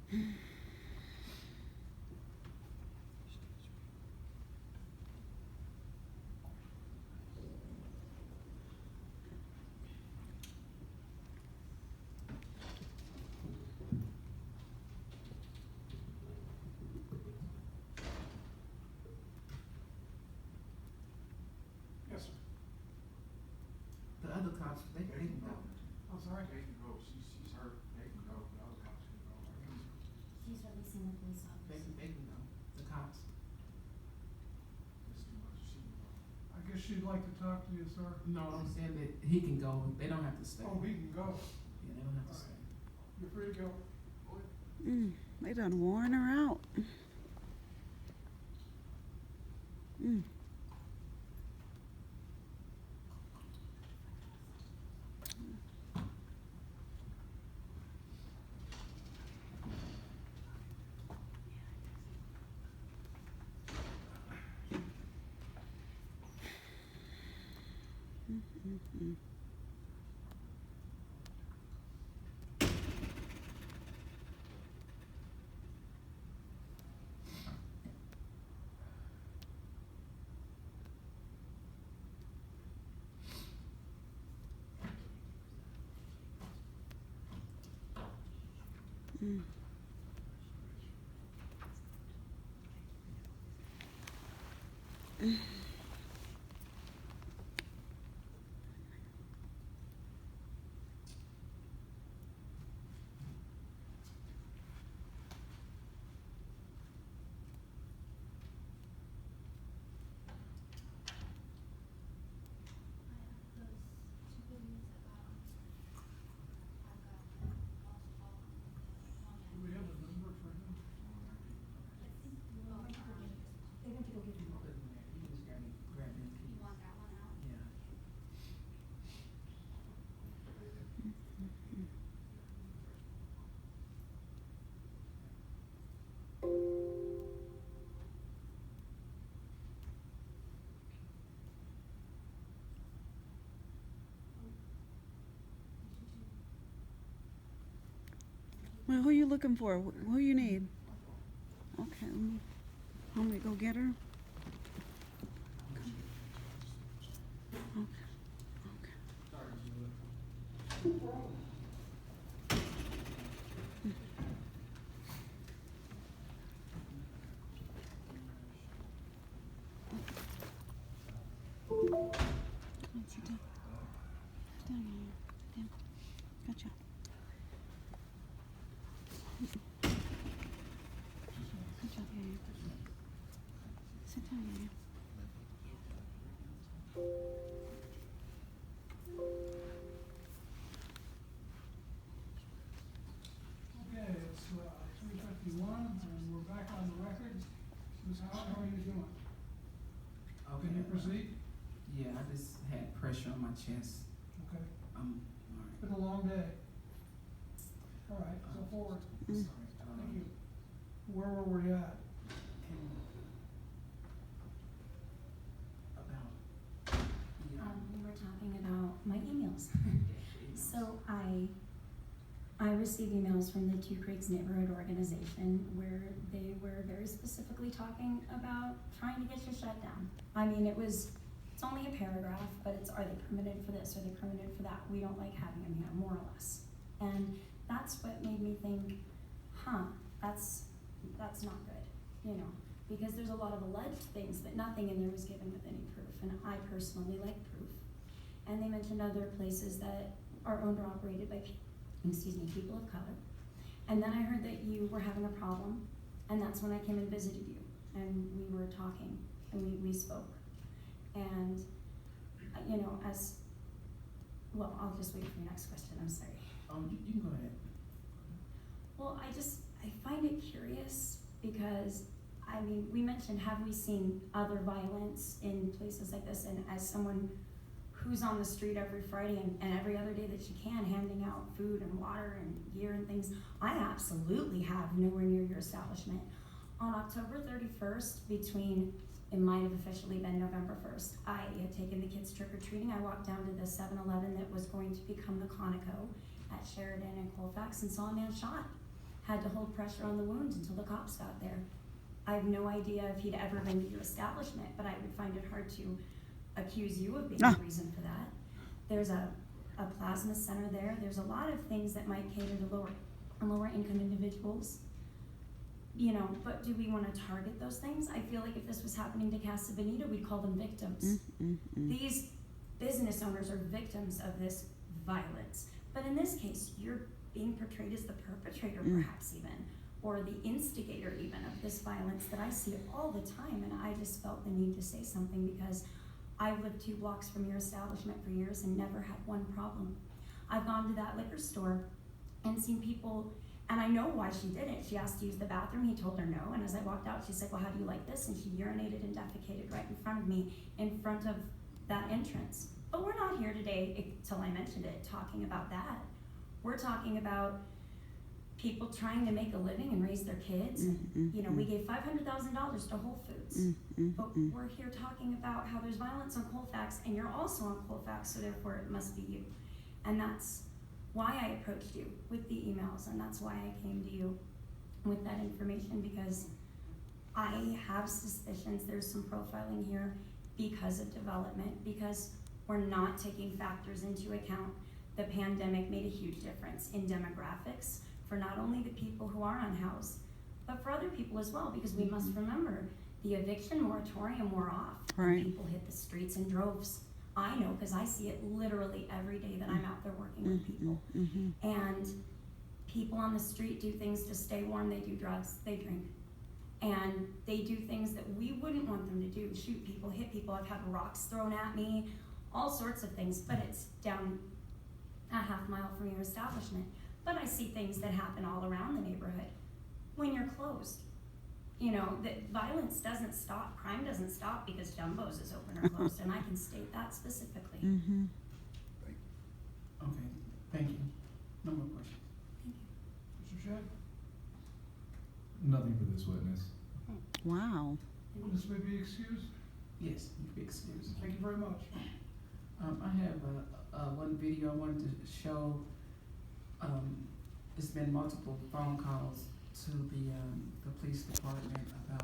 Yes, sir. The other cops, they can go. I'm sorry? They can go. She's hurt. They can go. The other cops can go. She's releasing the police They officer. can go. The cops. It's too much. She can go. I guess she'd like to talk to you, sir. No, I'm saying that he can go. They don't have to stay. Oh, he can go. Yeah, they don't have to stay. You're free to go. They done worn her out. Do we have a number for him? They went to go get him. You just grab them keys. You want that one out? Yeah. Well, who you looking for? Who you need? Okay, want me to go get her? Okay. Come on, sit down. Sit down, Mama. Sit down. Gotcha. Good job, Yaya. Sit down, Yaya. Okay, it's 3:51, and we're back on the record. Ms. Howard, how are you doing? Okay. Can you proceed? Yeah, I just had pressure on my chest. Okay. All right. Been a long day. All right, so forward. Sorry. Thank you. Where were we at? About. Yeah. We were talking about my emails. So I received emails from the Two Creeks Neighborhood Organization where they were very specifically talking about trying to get you shut down. I mean, it's only a paragraph, but it's, are they permitted for this, are they permitted for that? We don't like having them here, more or less. And that's what made me think, that's not good, you know, because there's a lot of alleged things, but nothing in there was given with any proof, and I personally like proof. And they mentioned other places that are owned or operated by people of color. And then I heard that you were having a problem, and that's when I came and visited you, and we were talking, and we spoke. And, you know, I'll just wait for your next question, I'm sorry. You can go ahead. Well, I find it curious because, I mean, we mentioned, have we seen other violence in places like this? And as someone who's on the street every Friday and every other day that she can, handing out food and water and gear and things, I absolutely have nowhere near your establishment. On October 31st, it might have officially been November 1st, I had taken the kids trick-or-treating. I walked down to the 7-Eleven that was going to become the Conoco at Sheridan and Colfax and saw a man shot. had to hold pressure on the wounds until the cops got there. I have no idea if he'd ever been to your establishment, but I would find it hard to accuse you of being the reason for that. There's a plasma center there. There's a lot of things that might cater to lower income individuals. You know, but do we want to target those things? I feel like if this was happening to Casa Bonita, we'd call them victims. These business owners are victims of this violence. But in this case, you're being portrayed as the perpetrator, perhaps even, or the instigator even of this violence that I see all the time. And I just felt the need to say something because I've lived 2 blocks from your establishment for years and never had one problem. I've gone to that liquor store and seen people, and I know why she did it. She asked to use the bathroom, he told her no, and as I walked out, she's like, well, how do you like this? And she urinated and defecated right in front of me, in front of that entrance. But we're not here today, till I mentioned it, talking about that. We're talking about people trying to make a living and raise their kids. You know, we gave $500,000 to Whole Foods, but we're here talking about how there's violence on Colfax, and you're also on Colfax, so therefore it must be you. And that's why I approached you with the emails, and that's why I came to you with that information, because I have suspicions there's some profiling here because of development, because we're not taking factors into account. The pandemic made a huge difference in demographics for not only the people who are unhoused, but for other people as well, because we must remember the eviction moratorium wore off. Right. People hit the streets in droves. I know because I see it literally every day that I'm out there working with people. And people on the street do things to stay warm. They do drugs, they drink. And they do things that we wouldn't want them to do, shoot people, hit people. I've had rocks thrown at me, all sorts of things, but it's down a half mile from your establishment. But I see things that happen all around the neighborhood when you're closed. You know, that violence doesn't stop, crime doesn't stop because Jumbo's is open or closed, and I can state that specifically. Okay, thank you. No more questions. Thank you. Mr. Shedd? Nothing for this witness. Wow. Witness may be excused. Yes, you be excused. Thank you very much. I have one video I wanted to show. It's been multiple phone calls to the police department about